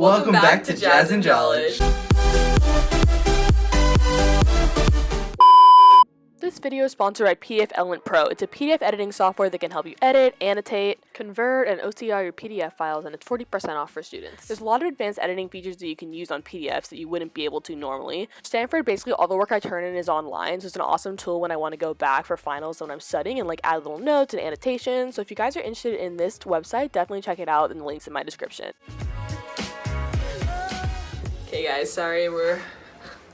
Welcome back to Jazz and Knowledge. This video is sponsored by PDF Element Pro. It's a PDF editing software that can help you edit, annotate, convert, and OCR your PDF files, and it's 40% off for students. There's a lot of advanced editing features that you can use on PDFs that you wouldn't be able to normally. Stanford, basically all the work I turn in is online, so it's an awesome tool when I want to go back for finals when I'm studying and like add little notes and annotations. So if you guys are interested in this website, definitely check it out, and the link's in my description. Okay guys, sorry we're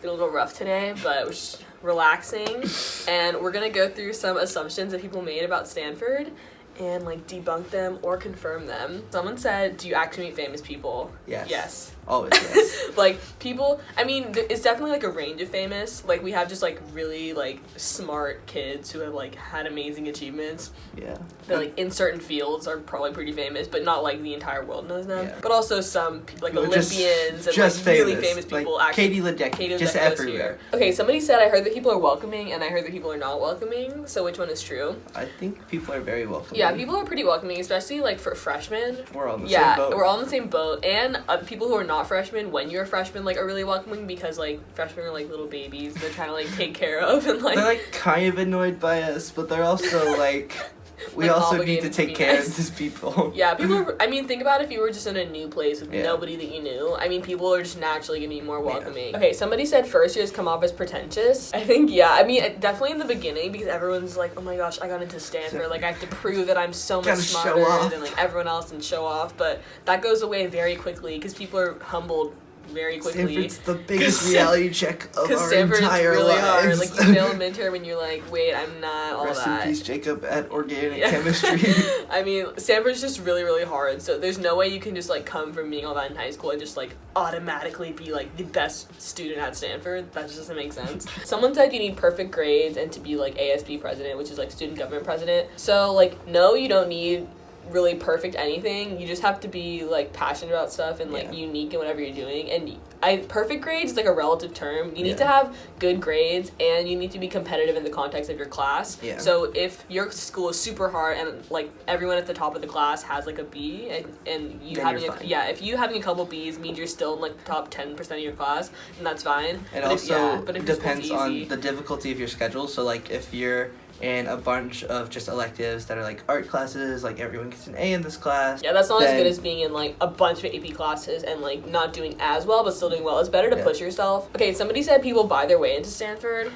a little rough today, but we're just relaxing, and we're gonna go through some assumptions that people made about Stanford and like debunk them or confirm them. Someone said, do you actually meet famous people? Yes. Always yes. Like, people, I mean, it's definitely like a range of famous. Like, we have just like really like smart kids who have like had amazing achievements. Yeah. That like in certain fields are probably pretty famous, but not like the entire world knows them. Yeah. But also some people like Who are Olympians and just like famous. really famous people. Like actually, Katie Ledecky, just goes everywhere. here. Okay, somebody said, I heard that people are welcoming and I heard that people are not welcoming. So which one is true? I think people are very welcoming. Yeah, people are pretty welcoming, especially like for freshmen. We're all in the same boat. Yeah, we're all in the same boat. And people who are not freshmen, when you're a freshman, like are really welcoming because like freshmen are like little babies they're trying to like take care of, and like they're like kind of annoyed by us, but they're also like we like, also need to take care of these people. Yeah, people are, I mean, think about if you were just in a new place with Yeah. nobody that you knew. I mean, people are just naturally gonna be more welcoming. Yeah. Okay, somebody said first years come off as pretentious. I think, yeah, I mean, definitely in the beginning, because everyone's like, oh my gosh, I got into Stanford, like I have to prove that I'm so much smarter than like everyone else and show off, but that goes away very quickly because people are humbled very quickly. Stanford's the biggest reality check of our Stanford entire is really lives. hard. Like, you fail a midterm and you're like, wait, I'm not all Rest that. in peace, Jacob, at organic chemistry. I mean, Stanford's just really, really hard, so there's no way you can just, like, come from being all that in high school and just, like, automatically be, like, the best student at Stanford. That just doesn't make sense. Someone said you need perfect grades and to be, like, ASB president, which is, like, student government president. So, like, no, you don't need really perfect anything. You just have to be like passionate about stuff and like unique in whatever you're doing. And perfect grades is like a relative term. You need to have good grades and you need to be competitive in the context of your class. Yeah. So if your school is super hard and like everyone at the top of the class has like a B and you having if you having a couple B's means you're still in like the top 10% of your class, and that's fine. It also depends on the difficulty of your schedule. So like if you're in a bunch of just electives that are like art classes, like everyone gets an A in this class. Yeah, that's not as good as being in like a bunch of AP classes and like not doing as well but still doing well. It's better to push yourself. Okay, somebody said people buy their way into Stanford.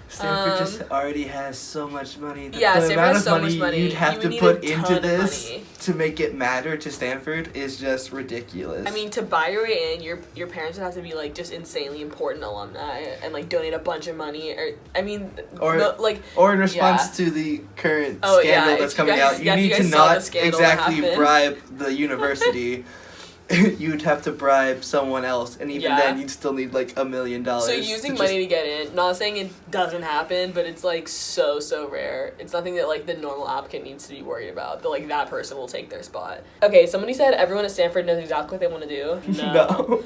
Stanford just already has so much money. The Stanford amount has of so much money you'd have to put into this to make it matter to Stanford is just ridiculous. I mean, to buy your way in, your parents would have to be like just insanely important alumni and like donate a bunch of money, or I mean, or in response to the current scandal that's coming out, you need to not exactly bribe the university. You'd have to bribe someone else, and even then you'd still need like $1 million. So using money to get in, not saying it doesn't happen, but it's like so rare. It's nothing that like the normal applicant needs to be worried about, that like that person will take their spot. Okay, somebody said everyone at Stanford knows exactly what they want to do. No.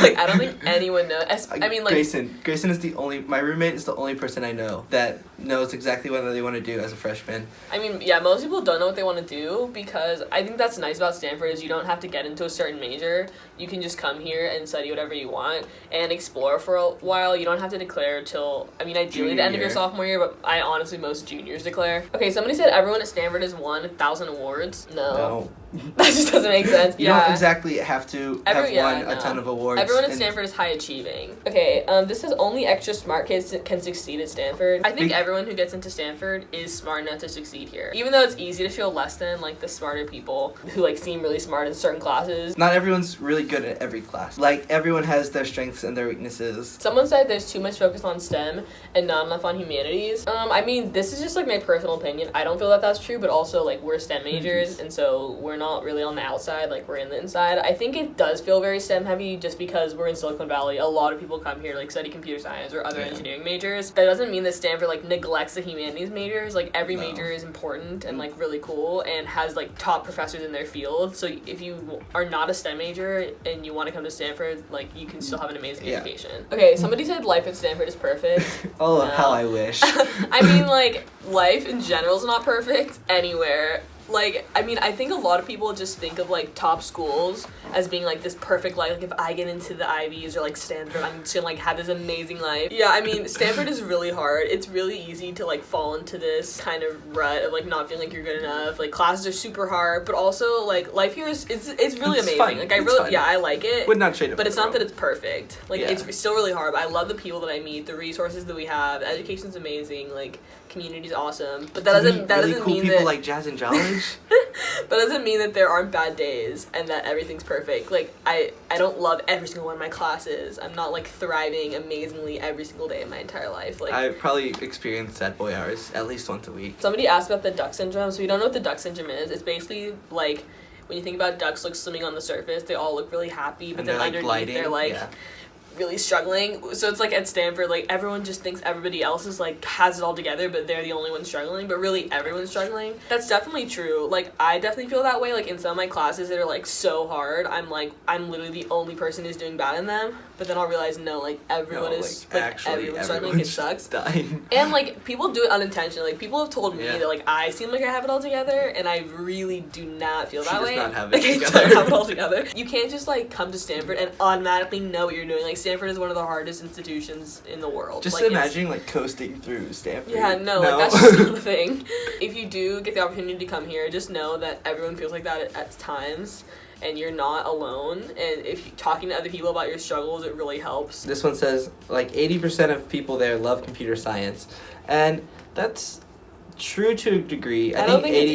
Like, I don't think anyone knows. I mean, like, Grayson is my roommate is the only person I know that knows exactly what they want to do as a freshman. I mean, yeah, most people don't know what they want to do, because I think that's nice about Stanford is you don't have to get into a certain major. You can just come here and study whatever you want and explore for a while. You don't have to declare till, I mean, ideally the end of your sophomore year, but honestly, most juniors declare. Okay, somebody said everyone at Stanford has won 1,000 awards. No. That just doesn't make sense. You don't exactly have to have won a ton of awards. Everyone at Stanford is high achieving. Okay, this says only extra smart kids can succeed at Stanford. I think everyone who gets into Stanford is smart enough to succeed here. Even though it's easy to feel less than like the smarter people who like seem really smart in certain classes. Not everyone's really good at every class. Like, everyone has their strengths and their weaknesses. Someone said there's too much focus on STEM and not enough on humanities. I mean, this is just like my personal opinion. I don't feel that that's true, but also like we're STEM majors, and so we're not really on the outside, like we're in the inside. I think it does feel very STEM heavy just because we're in Silicon Valley. A lot of people come here like study computer science or other engineering majors. That doesn't mean that Stanford like neglects the humanities majors. Like every major is important and like really cool and has like top professors in their field. So if you are not a STEM major and you want to come to Stanford, like you can still have an amazing education. Okay, somebody said life at Stanford is perfect. Oh, how I wish. I mean, like, life in general is not perfect anywhere. Like, I mean, I think a lot of people just think of, like, top schools as being, like, this perfect life. Like, if I get into the Ivies or, like, Stanford, I'm just gonna, like, have this amazing life. Yeah, I mean, Stanford is really hard. It's really easy to, like, fall into this kind of rut of, like, not feeling like you're good enough. Like, classes are super hard, but also, like, life here is, it's really amazing. Fun. Like, I really, fun. Yeah, I like it. Would not trade it. But it's not that it's perfect. Like, it's still really hard, but I love the people that I meet, the resources that we have. Education's amazing. Like, community's awesome. But that doesn't cool mean people that like Jazz and Jolly. That doesn't mean that there aren't bad days and that everything's perfect. Like, I don't love every single one of my classes. I'm not, like, thriving amazingly every single day of my entire life. Like, I probably experience sad boy hours at least once a week. Somebody asked about the duck syndrome. So, you don't know what the duck syndrome is. It's basically, like, when you think about ducks, like, swimming on the surface, they all look really happy, but then underneath gliding, they're, like... Yeah. Really struggling. So it's like at Stanford, like, everyone just thinks everybody else is, like, has it all together, but they're the only one struggling, but really everyone's struggling. That's definitely true. Like, I definitely feel that way. Like, in some of my classes that are, like, so hard, I'm literally the only person who's doing bad in them, but then I'll realize, no, like, everyone is, like, everyone's struggling. It sucks. Dying. And, like, people do it unintentionally. Like, people have told me that, like, I seem like I have it all together, and I really do not feel that way. She does not have it together. I don't have it all together. You can't just, like, come to Stanford and automatically know what you're doing. Like, Stanford is one of the hardest institutions in the world. Just like, imagine, like, coasting through Stanford. Yeah, no, like, that's just not the thing. If you do get the opportunity to come here, just know that everyone feels like that at times, and you're not alone, and if you're talking to other people about your struggles, it really helps. This one says, like, 80% of people there love computer science, and that's... true to a degree. I don't think it's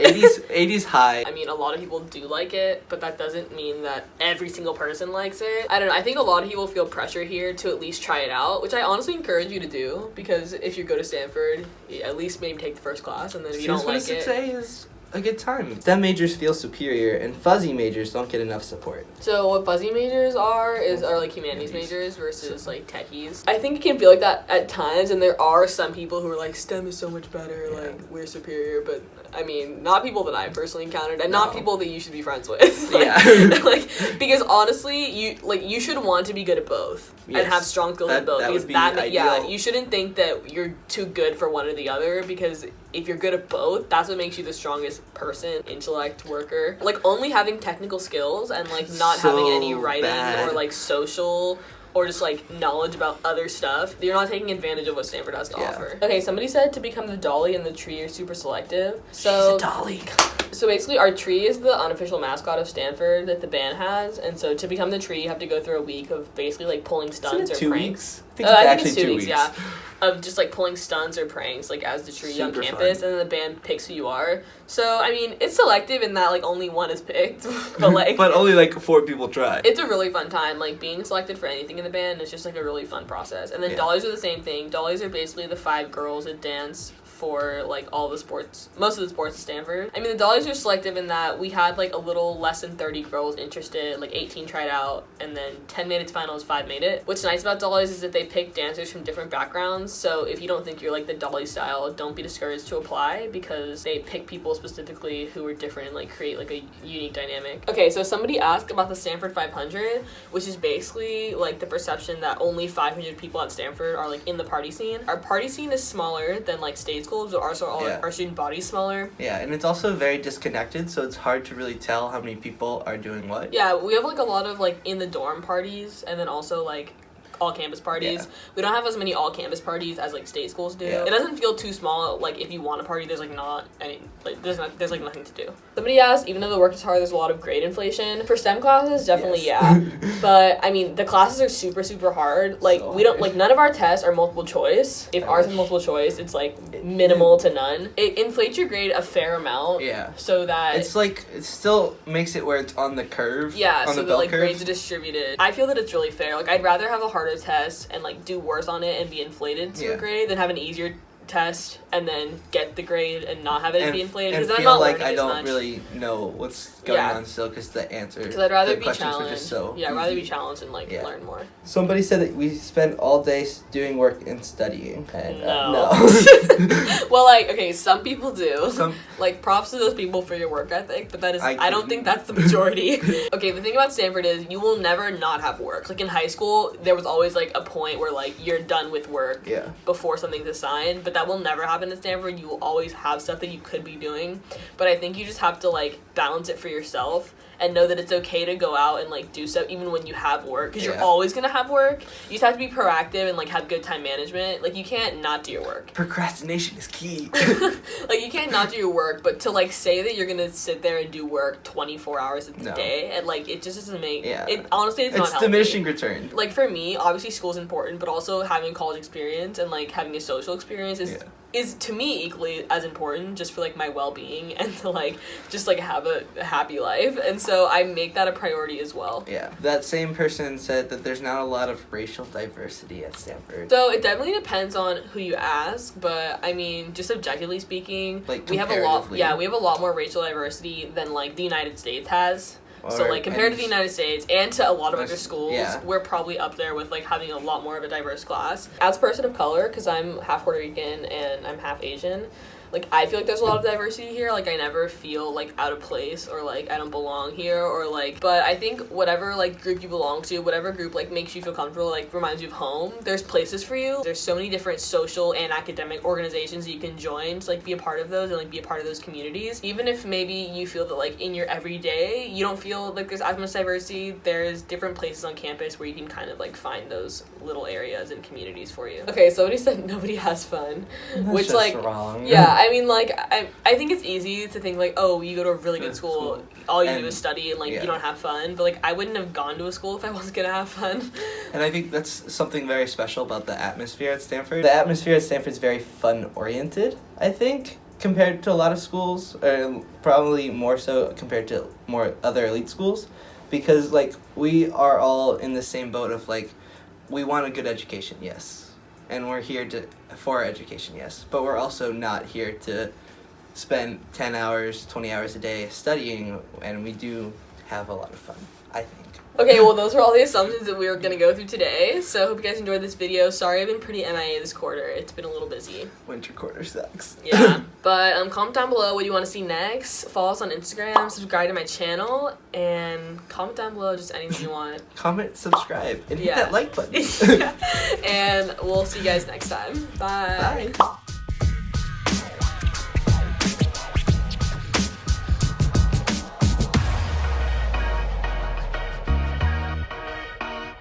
80. 80's high. I mean, a lot of people do like it, but that doesn't mean that every single person likes it. I don't know. I think a lot of people feel pressure here to at least try it out, which I honestly encourage you to do, because if you go to Stanford, at least maybe take the first class, and then if you don't like it... is a good time. STEM majors feel superior, and fuzzy majors don't get enough support. So what fuzzy majors are like humanities majors versus like techies. I think it can feel like that at times, and there are some people who are like, STEM is so much better, like, we're superior, but I mean, not people that I personally encountered, and not people that you should be friends with. Like, because honestly, you should want to be good at both and have strong skills in both. That because would be ideal. you shouldn't think that you're too good for one or the other, because if you're good at both, that's what makes you the strongest person, intellect, worker. Like, only having technical skills and, like, not having any writing or, like, social or just, like, knowledge about other stuff, you're not taking advantage of what Stanford has to offer. Okay, somebody said to become the Dollie and the tree are super selective. So, she's a Dollie. So basically, our tree is the unofficial mascot of Stanford that the band has, and so to become the tree, you have to go through a week of basically, like, pulling stunts or 2 pranks. Weeks? I think it's 2 weeks, yeah. Of just, like, pulling stunts or pranks, like, as the tree on campus, fun. And then the band picks who you are. So, I mean, it's selective in that, like, only one is picked, but, like... but only, like, 4 people try. It's a really fun time. Like, being selected for anything in the band is just, like, a really fun process. And then Dollies are the same thing. Dollies are basically the 5 girls that dance for, like, all the sports, most of the sports at Stanford. I mean, the Dollies are selective in that we had, like, a little less than 30 girls interested, like, 18 tried out, and then 10 made it to finals, 5 made it. What's nice about Dollies is that they pick dancers from different backgrounds, so if you don't think you're, like, the Dolly style, don't be discouraged to apply, because they pick people specifically who are different and, like, create, like, a unique dynamic. Okay, so somebody asked about the Stanford 500, which is basically, like, the perception that only 500 people at Stanford are, like, in the party scene. Our party scene is smaller than, like, state schools, but also our student body's smaller. Yeah, and it's also very disconnected, so it's hard to really tell how many people are doing what. Yeah, we have, like, a lot of, like, in the dorm parties, and then also, like, all-campus parties. Yeah. We don't have as many all-campus parties as, like, state schools do. Yeah. It doesn't feel too small. Like, if you want a party, there's, like, not any, like, there's like, nothing to do. Somebody asked, even though the work is hard, there's a lot of grade inflation. For STEM classes, definitely, yeah. But, I mean, the classes are super, super hard. Like, we don't, like, none of our tests are multiple choice. If ours is multiple choice, it's, like, minimal to none. It inflates your grade a fair amount. Yeah. So that... It's, like, it still makes it where it's on the curve. Yeah, on so the bell like, curve. grades are distributed. I feel that it's really fair. Like, I'd rather have a harder test and, like, do worse on it and be inflated to a grade than have an easier test and then get the grade and not have it be inflated, because I'm not learning I don't much. Really know what's going on still, because the answer, because I'd rather the be questions challenged. were just so I'd rather be challenged and, like, learn more. Somebody said that we spend all day doing work and studying, and no. Well, like, okay, some people do. Like, props to those people for your work ethic, but that is I don't think that's the majority. Okay, the thing about Stanford is you will never not have work. Like, in high school, there was always, like, a point where, like, you're done with work before something's assigned, but but that will never happen at Stanford. You will always have stuff that you could be doing, but I think you just have to like balance it for yourself and know that it's okay to go out and like do stuff even when you have work, because you're always gonna have work. You just have to be proactive and like have good time management. Like you can't not do your work. Procrastination is key. Like you can't not do your work, but to like say that you're gonna sit there and do work 24 hours a day, and like it just doesn't make it. Honestly, it's not healthy. It's diminishing return. Like for me, obviously school's important, but also having college experience and like having a social experience is to me equally as important, just for like my well-being and to like just like have a happy life. And so I make that a priority as well. Yeah, that same person said that there's not a lot of racial diversity at Stanford. So it definitely depends on who you ask, but I mean, just objectively speaking, like we have a lot more racial diversity than like the United States has. So, like, compared to the United States and to a lot of other schools, we're probably up there with, like, having a lot more of a diverse class. As a person of color, because I'm half Puerto Rican and I'm half Asian, like, I feel like there's a lot of diversity here. Like, I never feel, like, out of place or, like, I don't belong here or, like... But I think whatever, like, group you belong to, whatever group, like, makes you feel comfortable, like, reminds you of home, there's places for you. There's so many different social and academic organizations that you can join to, like, be a part of those and, like, be a part of those communities. Even if maybe you feel that, like, in your everyday, you don't feel like there's as much diversity, there's different places on campus where you can kind of, like, find those little areas and communities for you. Okay, somebody said nobody has fun. That's which, just like... wrong. Yeah, I mean, like, I think it's easy to think, like, oh, you go to a really good school, all you do is study, and, like, you don't have fun. But, like, I wouldn't have gone to a school if I wasn't gonna have fun. And I think that's something very special about the atmosphere at Stanford. The atmosphere at Stanford is very fun-oriented, I think, compared to a lot of schools, or probably more so compared to more other elite schools, because, like, we are all in the same boat of, like, we want a good education, yes. And we're here for education, yes. But we're also not here to spend 10 hours, 20 hours a day studying, and we do have a lot of fun, I think. Okay, well, those were all the assumptions that we were going to go through today. So I hope you guys enjoyed this video. Sorry I've been pretty MIA this quarter. It's been a little busy. Winter quarter sucks. Yeah. But comment down below what you want to see next. Follow us on Instagram, subscribe to my channel, and comment down below just anything you want. Comment, subscribe, and hit that like button. And we'll see you guys next time. Bye. Bye.